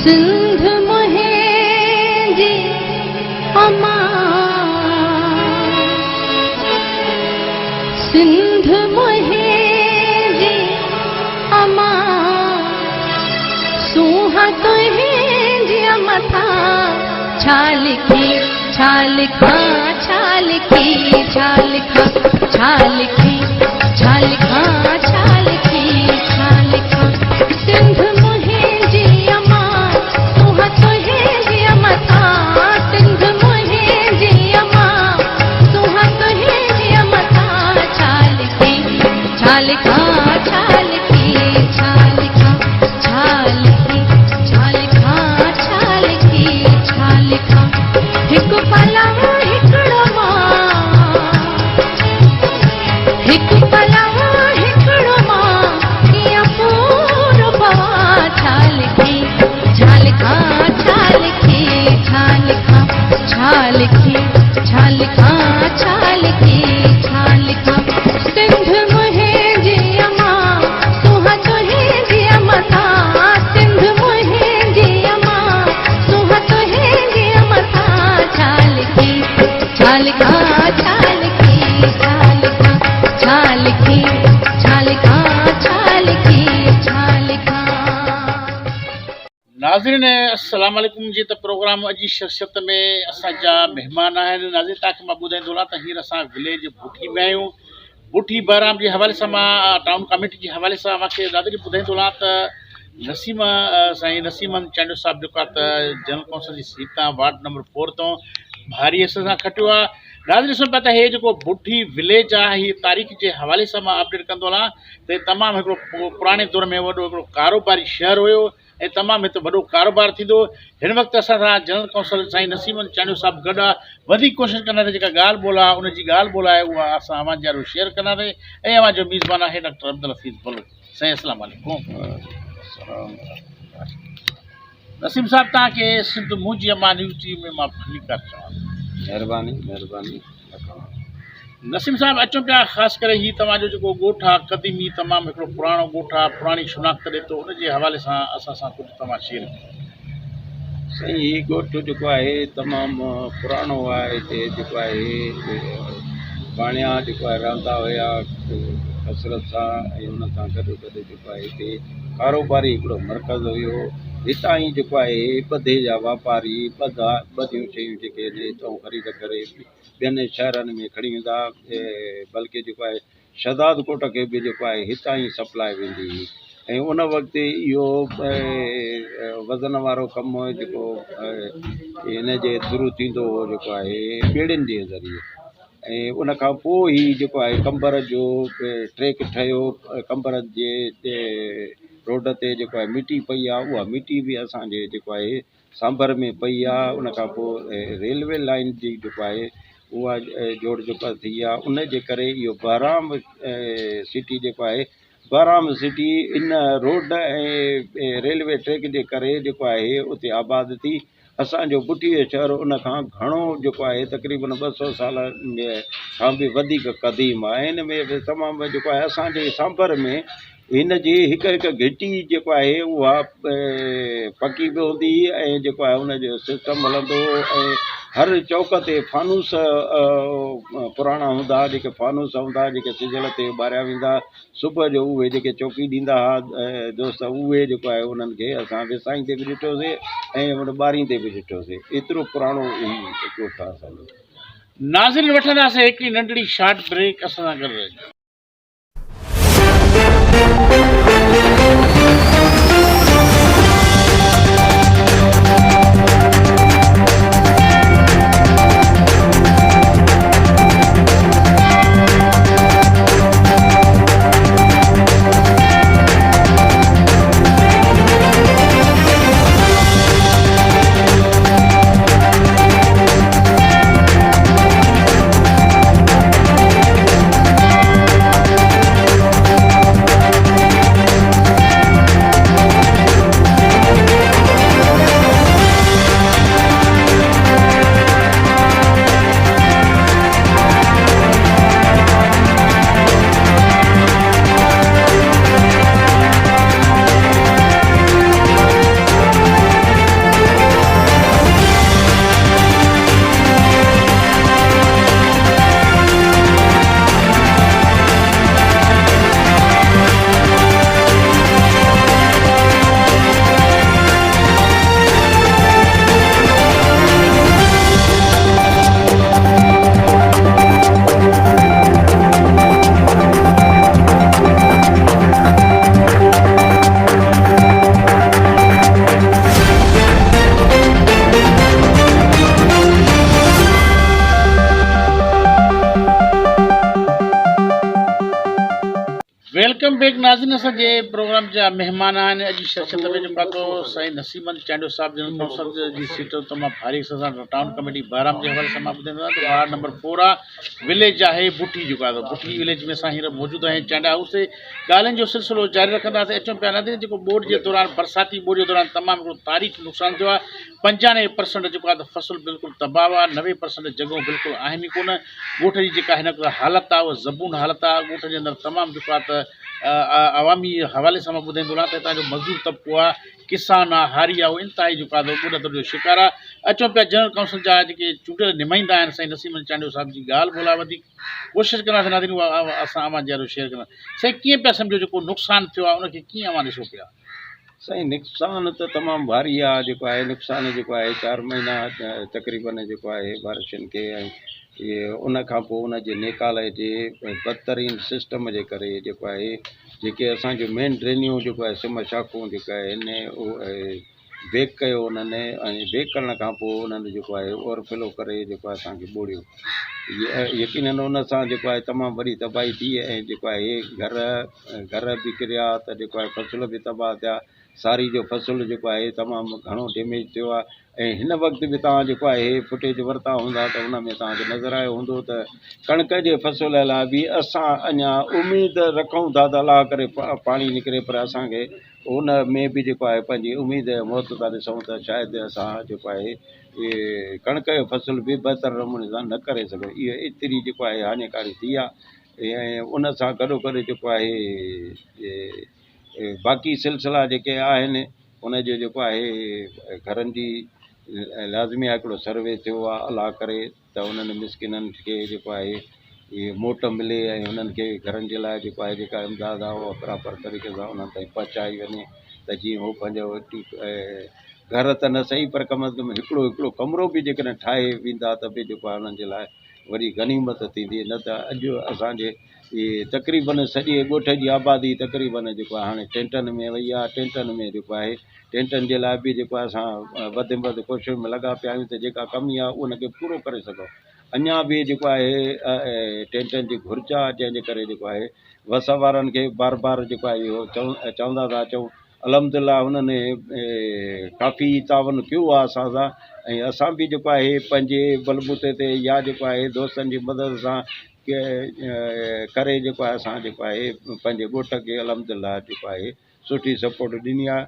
सिंध मोहे जी अमा सिंध मोहे जी अमा सुहा तो जी मथा छालिखी छालिखा छालिखी छालिखा छालिखी छालिखा छालिखी छालिखा सिंध मोहे जी अमा सुहा तो जी मथा सिंध मोहे जी अमा सुहा तो जी मथा छालिखी छालिखा छालिखी छालिखा छालिखी छालिखा छालिखी छालिखा हिकु पलव हिकिड़ो मां हिकु पलव हिकिड़ो मां कीअं पूरो पवा छालिखी छालिखा छालिखी छालिखा छालिखी छालिखा छालिखी छालिखा सिंध मोहे जी अमा सुहा तो जी मथा सिंध मोहे जी अमा सुहा तो जी मथा छालिखी छालिखा छालिखी छालिखा छालिखी छालिखा छालिखी छालिखा। नाज़रीन अस्सलाम वालेकुम जी त प्रोग्राम अजी शख्सियत में असांजा मेहमान आहिनि। नाज़रीन तव्हांखे मां ॿुधाईंदो रहां त हींअर असां विलेज बुठी में आहियूं। बुठी बहराम जे हवाले सां मां टाउन कमेटी जे हवाले सां मूंखे नाज़रीन ॿुधाईंदो रहां त नसीम साईं नसीमन चांडियो साहिबु जेको आहे त जनरल कौंसिल जी सीट तां वार्ड नंबर 4 तां भारी हिसे सां खटियो आहे। नाज़रीन ॾिसो पिया त हे जेको बुठी विलेज आहे हीअ तारीख़ जे हवाले सां मां अपडेट कंदो रहां त तमामु हिकिड़ो पुराणे दौर में वॾो हिकिड़ो कारोबारी शहर हुयो ऐं तमामु हिते वॾो कारोबार थींदो। हिन वक़्तु असां सां जनरल कौंसिल साईं नसीमन चांडियो साहिबु गॾु आहे। वधीक कोशिशि कंदासीं जेका ॻाल्हि ॿोल आहे उनजी ॻाल्हि ॿोल आहे उहा असां अवां जे शेयर कंदासीं ऐं अवां जो मेज़बान आहे डॉक्टर अब्दुल हफ़ीज़ बलोच। साईं अस्सलाम वालेकुम। नसीम साहिबु तव्हांखे सिंध मुंहिंजी अमा न्यूज़ टीवी में मां फलीकार चवां। महिरबानी महिरबानी। नसीम साहिबु अचो पिया ख़ासि करे हीअ तव्हांजो जेको ॻोठु आहे क़दीमी तमामु हिकिड़ो पुराणो ॻोठु आहे पुराणी शिनाख़्त ॾिए थो उनजे हवाले सां असां सां कुझु तव्हां शेयर कयो। साईं हीउ ॻोठु जेको आहे तमामु पुराणो आहे। हिते जेको आहे बाणिया जेको आहे रहंदा हुया कसरत सां ऐं हुन सां गॾु गॾु जेको आहे हिते कारोबारी हिकिड़ो मर्कज़ हुयो। हितां ई जेको आहे ॿधे जा वापारी ॿधियूं शयूं जेके आहिनि हितां ख़रीद करे ॿियनि शहरनि में खणी वेंदा बल्कि जेको आहे शहदाद कोट खे बि जेको आहे हितां ई सप्लाई वेंदी हुई ऐं उन वक़्तु इहो वज़न वारो कमु जेको हिन जे थ्रू थींदो हो जेको आहे ॿेड़ियुनि जे ज़रिए ऐं उन खां पोइ ई जेको आहे कंबर जो ट्रैक ठहियो। कंबर जे रोड ते जेको आहे मिटी पई आहे उहा मिटी बि असांजे जेको आहे सांभर में पई आहे। उन खां पोइ रेलवे लाइन जी जेको आहे उहा जोड़ जोड़ थी आहे। उन जे करे इहो बहराम सिटी जेको आहे बहराम सिटी इन रोड ऐं रेलवे ट्रैक जे करे जेको आहे उते आबाद थी। असांजो बुटीअ शहर उन खां घणो जेको आहे तक़रीबन 200 साल खां बि वधीक क़दीम आहे। हिन में बि तमामु जेको आहे असांजे सांभर में हिन जी हिकु हिकु घिटी जेको आहे उहा पकी बि हूंदी ऐं जेको आहे उनजो सिस्टम हलंदो ऐं हर चौक ते फानूस पुराणा हूंदा जेके फानूस हूंदा जेके सिजल ते ॿारिया वेंदा सुबुह जो उहे जेके चौकी ॾींदा हुआ दोस्त उहे जेको आहे उन्हनि खे असां विसाई ते बि ॾिठोसीं ऐं उन ॿारी ते बि ॾिठोसीं। एतिरो पुराणो ॻोठु आहे असांजो। नाज़रीन वठंदासीं हिकिड़ी नंढड़ी शॉर्ट ब्रेक असां सां गॾु रहिजो। वेलकम बैक नाज़रीन। असांजे प्रोग्राम जा महिमान आहिनि अॼु शख़्सियत में जेका तो साईं नसीमन चांडियो साहिब जनरल काउंसिल जी सीट तमामु भारी सां टाउन कमेटी बहराम जे हवाले सां मां ॿुधाईंदो आहियां। वार्ड नंबर 4 आहे, विलेज आहे बुठी जेको आहे बुठी विलेज में असां हींअर मौजूदु आहियूं। चांडिया हाउस ॻाल्हियुनि जो सिलसिलो जारी रखंदासीं। अचूं पिया नाज़रीन, जेको बोर्ड जे दौरान बरसाती बोर्ड जे दौरान तमामु हिकिड़ो तारीख़ नुक़सानु थियो आहे। 95% जेको आहे त फ़सुलु बिल्कुलु तबाह आहे। 90% जॻहियूं बिल्कुलु आहिनि ई कोन। ॻोठ जी जेका हिन हालत आहे उहा ज़बून हालत आहे। ॻोठ जे अंदरि तमामु जेको आहे त अवामी हवाले सां मां ॿुधाईंदो रहां त हितां जो मज़दूर तबिको आहे, किसान आहे, हारी आहे, उहो इंतिहाई जेको आहे ॿुॾत जो शिकार आहे। अचो पिया जनरल काउंसिल जा जेके चूंडियल नुमाइंदा आहिनि साईं नसीमन चांडियो साहिब जी ॻाल्हि ॿोला वधीक कोशिशि कंदासीं नाज़रीन उहा असां अवां जहिड़ो शेयर कंदा। साईं कीअं पिया सम्झो जेको नुक़सानु थियो आहे उनखे कीअं अवां ॾिसो पिया? साईं नुक़सानु त तमामु भारी आहे। जेको आहे नुक़सानु जेको आहे 4 महीना तक़रीबन जेको आहे बारिशनि खे ऐं इहे उन खां पोइ उनजे नेकाले जे बदतरीन सिस्टम जे करे जेको आहे जेके असांजो मेन ड्रेनियूं जेको आहे सिम शाखूं जेका आहिनि उहे बेक कयो उन्हनि ऐं बेक करण खां पोइ उन्हनि जेको आहे ओवरफ्लो करे जेको आहे असांखे ॿोड़ियो। यकीनन उन सां जेको आहे तमामु वॾी तबाही थी ऐं जेको आहे घर बि किरिया त जेको आहे फ़सुल बि तबाह थिया। सारी जो फ़सुलु जेको आहे तमामु घणो डैमेज थियो आहे। ऐं हिन वक़्तु बि तव्हां जेको आहे फुटेज वरिता हूंदा त उन में तव्हांखे नज़र आयो हूंदो त कणिक जे फ़सुल लाइ बि असां अञा उमेदु रखूं था त अलाह करे पाणी निकिरे, पर असांखे उन में बि जेको आहे पंहिंजी उमेद ऐं मौत था ॾिसूं त शायदि असां जेको आहे इहे कणिक जो फ़सुलु बि बहितर नमूने सां न करे सघूं। इहा एतिरी जेको आहे हानिकारी थी आहे। ऐं उन सां गॾोगॾु जेको आहे बाक़ी सिलसिला जेके आहिनि उनजो जेको आहे घरनि जी लाज़मी आहे हिकिड़ो सर्वे थियो आहे अलाह करे त उन्हनि मिसकिननि खे जेको आहे इहे मोट मिले ऐं उन्हनि खे घरनि जे लाइ जेको आहे जेका इमदाद आहे उहा बराबरि तरीक़े सां उन्हनि ताईं पहुचाई वञे त जीअं उहो पंहिंजो घर त न सही पर कम अज़ कम हिकिड़ो कमिरो बि जेकॾहिं ठाहे वेंदा त बि जेको आहे उन्हनि जे लाइ वरी गनीमत थींदी। न त अॼु असांजे इहे तक़रीबन सॼे ॻोठ जी आबादी तक़रीबन जेको आहे हाणे टेंटनि में वई आहे। टेंटनि में जेको आहे टेंटनि जे लाइ बि जेको आहे असां वधि में वधि कोशिशि में लॻा पिया आहियूं त जेका कमी आहे उनखे पूरो करे सघूं। अञा बि जेको आहे टेंटनि जी घुर्ज आहे जंहिंजे करे जेको आहे वस वारनि खे बार बार जेको आहे इहो चवंदा था अचूं। अलहमदिल्ला उन्हनि काफ़ी तावन कयो आहे असां सां ऐं असां बि जेको आहे पंहिंजे बलबूते ते या जेको आहे दोस्तनि जी मदद सां करे जेको आहे असां जेको आहे पंहिंजे ॻोठ खे अलहमदिल्ला जेको आहे सुठी सपोर्ट ॾिनी आहे।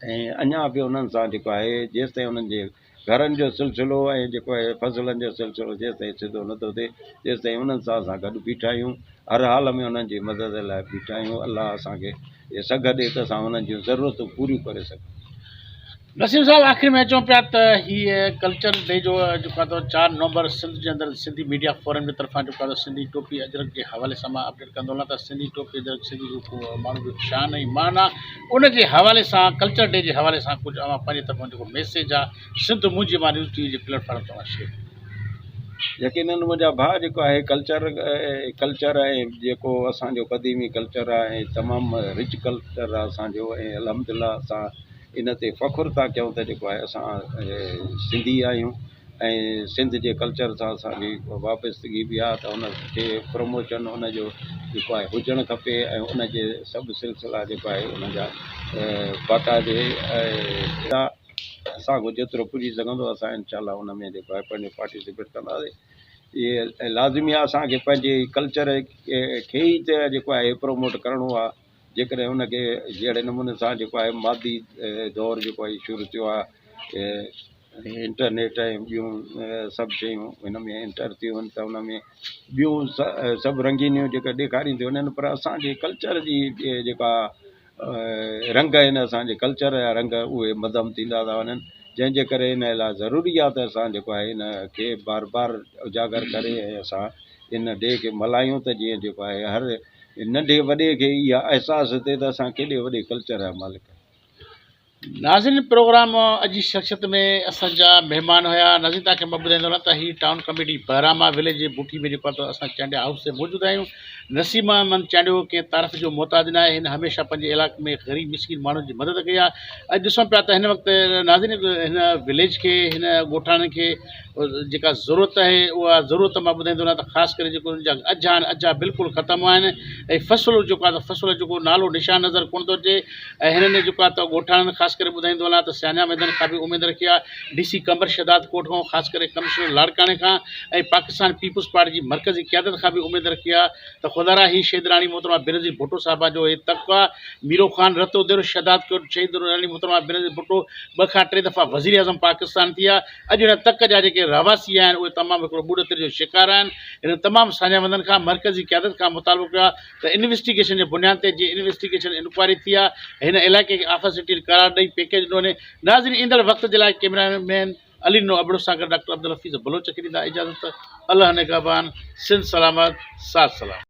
ऐं अञा बि उन्हनि सां जेको आहे जेसि ताईं उन्हनि जे घरनि जो सिलसिलो ऐं जेको आहे फ़सुलनि जो सिलसिलो जेसि ताईं सिधो नथो थिए तेसि ताईं उन्हनि सां असां गॾु बीठा आहियूं। हर हाल में उन्हनि जी मदद लाइ बीठा आहियूं। अलाह असांखे इहे सघ ॾिए त असां उन्हनि जूं ज़रूरतूं पूरियूं करे सघूं। नसीम साहब आख़िर में अचूं पिया त हीअ कल्चर डे जो जेको आहे 4 नवंबर सिंध जे अंदरि सिंधी मीडिया फोरम जे तरफ़ां जेको आहे सिंधी टोपी अजरक जे हवाले सां मां अपडेट कंदो हलां त सिंधी टोपी अजरक सिंधी जो माण्हू जो शान ऐं मान आहे उनजे हवाले सां कल्चर डे जे हवाले सां कुझु अवां पंहिंजे तरफ़ां जेको मैसेज आहे सिंध मुंहिंजी मां न्यूज़ टीवी जे प्लेटफॉर्म तव्हां शेयर। यकीनन मुंहिंजा भाउ जेको आहे कल्चर ऐं जेको असांजो क़दीमी कल्चर आहे ऐं तमामु रिच कल्चर आहे असांजो ऐं अलहमदिल्ला असां इन ते फ़ख़ुरु था कयूं त जेको आहे असां सिंधी आहियूं ऐं सिंध जे कल्चर सां असांजी वाबस्तगी बि आहे त उनखे प्रमोशन उनजो जेको आहे हुजणु खपे ऐं उनजे सभु सिलसिला जेको आहे उनजा बाक़ाइदे असांखो जेतिरो पुॼी सघंदो असां इनशाला उन में जेको आहे पंहिंजो पार्टिसिपेट कंदासीं। इहे लाज़मी आहे असांखे पंहिंजे कल्चर खे ई त जेको आहे प्रोमोट करिणो आहे। जेकॾहिं उनखे जहिड़े नमूने सां जेको आहे मादी दौरु जेको आहे शुरू थियो आहे इंटरनेट ऐं ॿियूं सभु शयूं हिन में एंटर थियूं आहिनि त उन में ॿियूं सभु रंगीनियूं जेके ॾेखारींदियूं वञनि पर असांजे कल्चर जी जेका रंग आहिनि असांजे कल्चर जा रंग उहे मदम थींदा था वञनि जंहिंजे करे इन लाइ ज़रूरी आहे त असां जेको आहे इन खे बार बार उजागर करे ऐं असां इन डे खे मल्हायूं त जीअं जेको आहे हर नंढे वॾे खे इहा अहसासु थिए त असां केॾे वॾे कल्चर जा मालिक। नाज़रीन प्रोग्राम अॼु जी शख़्सियत में असांजा महिमान हुया। नाज़रीन तव्हांखे मां ॿुधाईंदो वञा त हीअ टाउन कमेटी बहरामा विलेज जे बूठी में जेको आहे त असां चांडिया हाउस ते मौजूदु आहियूं। नसीमा मन चांडियो कंहिं तारीफ़ जो मोहताज न आहे। हिन हमेशह पंहिंजे इलाइक़े में ग़रीब मिसकिन माण्हुनि जी मदद कई आहे। अॼु ॾिसूं पिया त हिन वक़्तु नाज़रीन हिन विलेज खे हिन ॻोठाणनि खे जेका ज़रूरत आहे उहा ज़रूरत मां ॿुधाईंदो वञा त ख़ासि करे जेको हुनजा अॼ आहिनि अॼ बिल्कुलु ख़तमु आहिनि ऐं फ़सुलु जेको आहे त फ़सुलु जेको नालो निशान नज़र कोन थो अचे। ऐं हिननि जेको आहे त ॻोठाणनि ख़ासि करे ॿुधाईंदो वञा त सानिया मैदान खां बि उमेदु रखी आहे, DC कमर शहदाद कोट खां, ख़ासि करे कमिश्नर लाड़काणे खां ऐं पाकिस्तान पीपुल्स पार्टी जी मरकज़ी क़यादत खां बि उमेदु रखी आहे त ख़ुदारा ही शहीदरानी मोहतरमा बेनज़ीर भुट्टो साहिबा जो हे तक आहे। मीरो ख़ान रतो दिर शहदाद कोट शहीद रानी मोहतरमा बेनज़ीर भुट्टो 2 खां 3 दफ़ा वज़ीर आज़म पाकिस्तान थी आहे। अॼु हिन तक जा जेके रहवासी आहिनि उहे तमामु हिकिड़ो ॿुॾत जो शिकार आहिनि। हिन तमामु सानिया मैदान खां मरकज़ी क़यादत खां मुतालबो कयो आहे त इन्वेस्टिगेशन जे बुनियाद ते जीअं इन्वेस्टिगेशन इंक्वायरी थी आहे हिन इलाइक़े खे आफासिटी करार ॾेई पैकेज ॾिनो वञे। नाज़रीन ईंदड़ वक़्त जे लाइ कैमरामैन अली नो अबड़ो सां गॾु डॉक्टर अब्दुल हफ़ीज़ बलोच खे ॾींदा इजाज़त। अल्लाह निगहबान, सिंध सलामत, साथ सलाम।